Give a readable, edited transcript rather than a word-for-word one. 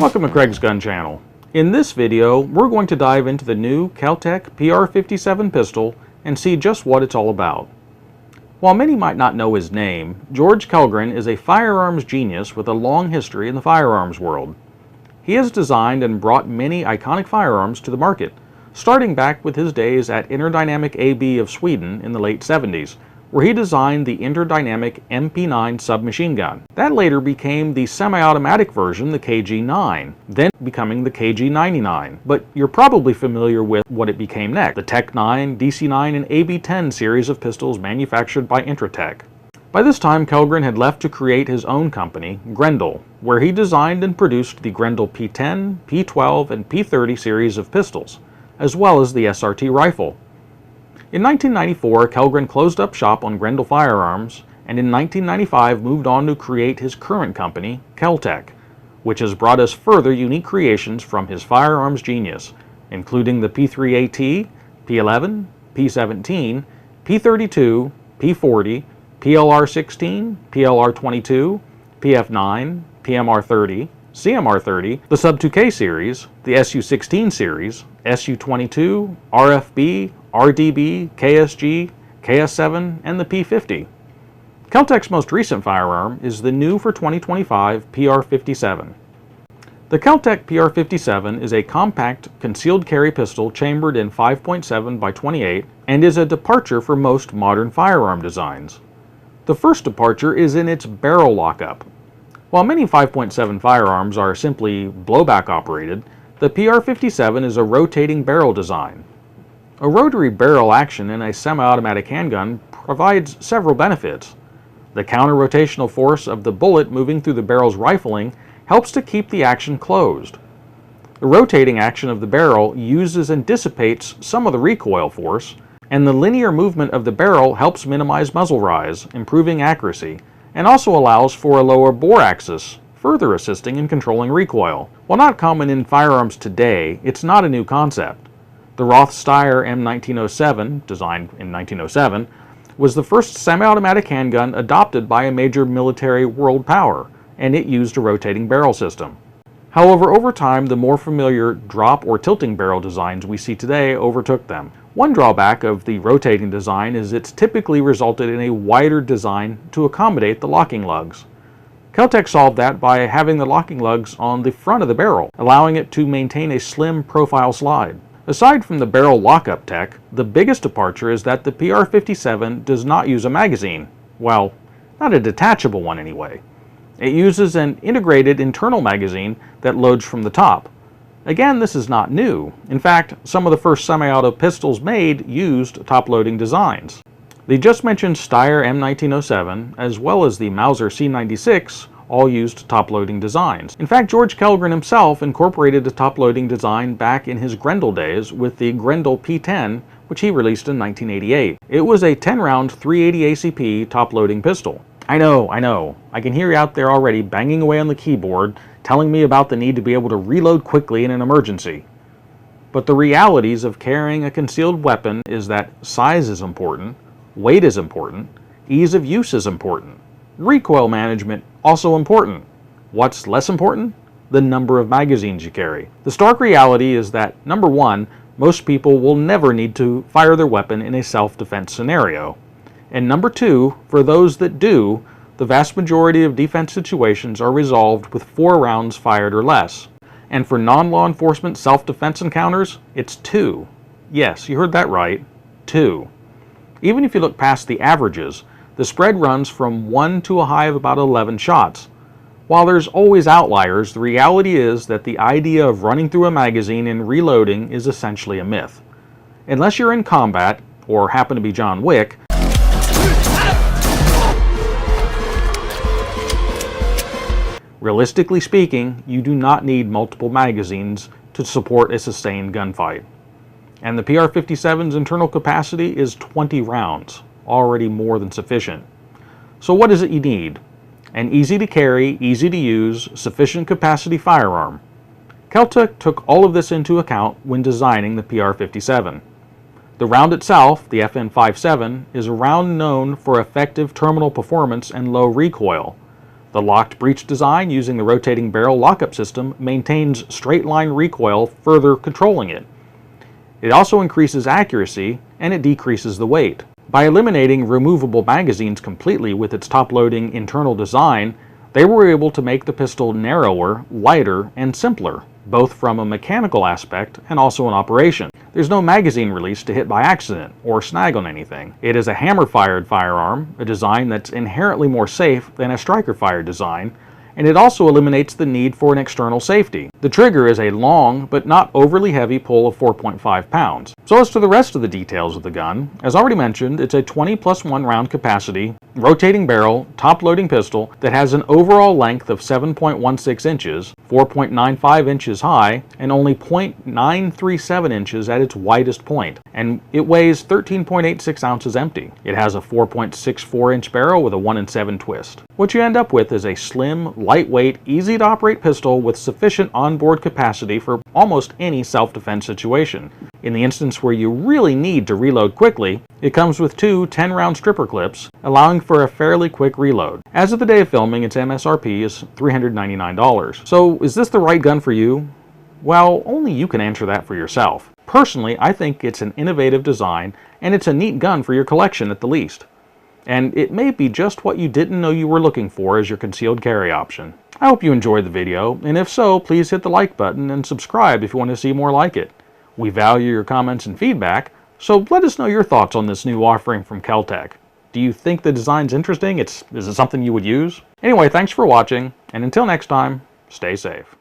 Welcome to Craig's Gun Channel. In this video, we're going to dive into the new KelTec PR-57 pistol and see just what it's all about. While many might not know his name, George Kellgren is a firearms genius with a long history in the firearms world. He has designed and brought many iconic firearms to the market, starting back with his days at Interdynamic AB of Sweden in the late 70s, where he designed the Interdynamic MP9 submachine gun. That later became the semi-automatic version, the KG9, then becoming the KG99. But you're probably familiar with what it became next, the Tech 9, DC9, and AB10 series of pistols manufactured by Intratec. By this time, Kellgren had left to create his own company, Grendel, where he designed and produced the Grendel P10, P12, and P30 series of pistols, as well as the SRT rifle. In 1994, Kellgren closed up shop on Grendel Firearms, and in 1995 moved on to create his current company, KelTec, which has brought us further unique creations from his firearms genius, including the P3AT, P11, P17, P32, P40, PLR16, PLR22, PF9, PMR30, CMR30, the Sub-2K series, the SU16 series, SU22, RFB, RDB, KSG, KS7, and the P50. KelTec's most recent firearm is the new for 2025 PR-57. The KelTec PR-57 is a compact concealed carry pistol chambered in 5.7 by 28 and is a departure for most modern firearm designs. The first departure is in its barrel lockup. While many 5.7 firearms are simply blowback operated, the PR-57 is a rotating barrel design. A rotary barrel action in a semi-automatic handgun provides several benefits. The counter-rotational force of the bullet moving through the barrel's rifling helps to keep the action closed. The rotating action of the barrel uses and dissipates some of the recoil force, and the linear movement of the barrel helps minimize muzzle rise, improving accuracy, and also allows for a lower bore axis, further assisting in controlling recoil. While not common in firearms today, it's not a new concept. The roth-steyr M1907, designed in 1907, was the first semi-automatic handgun adopted by a major military world power, and it used a rotating barrel system. However, over time, the more familiar drop or tilting barrel designs we see today overtook them. One drawback of the rotating design is it's typically resulted in a wider design to accommodate the locking lugs. KelTec solved that by having the locking lugs on the front of the barrel, allowing it to maintain a slim profile slide. Aside from the barrel lockup tech, the biggest departure is that the PR-57 does not use a magazine. Well, not a detachable one anyway. It uses an integrated internal magazine that loads from the top. Again, this is not new. In fact, some of the first semi-auto pistols made used top-loading designs. The just mentioned Steyr M1907, as well as the Mauser C96, all used top-loading designs. In fact, George Kellgren himself incorporated a top-loading design back in his Grendel days with the Grendel P10, which he released in 1988. It was a 10-round 380 ACP top-loading pistol. I know. I can hear you out there already banging away on the keyboard, telling me about the need to be able to reload quickly in an emergency. But the realities of carrying a concealed weapon is that size is important, weight is important, ease of use is important. Recoil management, also important. What's less important? The number of magazines you carry. The stark reality is that, number one, most people will never need to fire their weapon in a self-defense scenario. And number two, for those that do, the vast majority of defense situations are resolved with 4 rounds fired or less. And for non-law enforcement self-defense encounters, it's 2. Yes, you heard that right, 2. Even if you look past the averages, the spread runs from 1 to a high of about 11 shots. While there's always outliers, the reality is that the idea of running through a magazine and reloading is essentially a myth. Unless you're in combat, or happen to be John Wick, realistically speaking, you do not need multiple magazines to support a sustained gunfight. And the PR-57's internal capacity is 20 rounds. Already more than sufficient. So what is it you need? An easy to carry, easy to use, sufficient capacity firearm. KelTec took all of this into account when designing the PR-57. The round itself, the FN57, is a round known for effective terminal performance and low recoil. The locked breech design using the rotating barrel lockup system maintains straight line recoil, further controlling it. It also increases accuracy and it decreases the weight. By eliminating removable magazines completely with its top-loading internal design, they were able to make the pistol narrower, lighter, and simpler, both from a mechanical aspect and also in operation. There's no magazine release to hit by accident or snag on anything. It is a hammer-fired firearm, a design that's inherently more safe than a striker-fired design, and it also eliminates the need for an external safety. The trigger is a long but not overly heavy pull of 4.5 pounds. So as to the rest of the details of the gun, as already mentioned, it's a 20+1 round capacity, rotating barrel, top-loading pistol that has an overall length of 7.16 inches, 4.95 inches high, and only 0.937 inches at its widest point, and it weighs 13.86 ounces empty. It has a 4.64 inch barrel with a 1-in-7 twist. What you end up with is a slim, lightweight, easy-to-operate pistol with sufficient onboard capacity for almost any self-defense situation. In the instance where you really need to reload quickly, it comes with two 10-round stripper clips, allowing for a fairly quick reload. As of the day of filming, its MSRP is $399. So is this the right gun for you? Well, only you can answer that for yourself. Personally, I think it's an innovative design, and it's a neat gun for your collection at the least. And it may be just what you didn't know you were looking for as your concealed carry option. I hope you enjoyed the video, and if so, please hit the like button and subscribe if you want to see more like it. We value your comments and feedback, so let us know your thoughts on this new offering from KelTec. Do you think the design's interesting? Is it something you would use? Anyway, thanks for watching, and until next time, stay safe.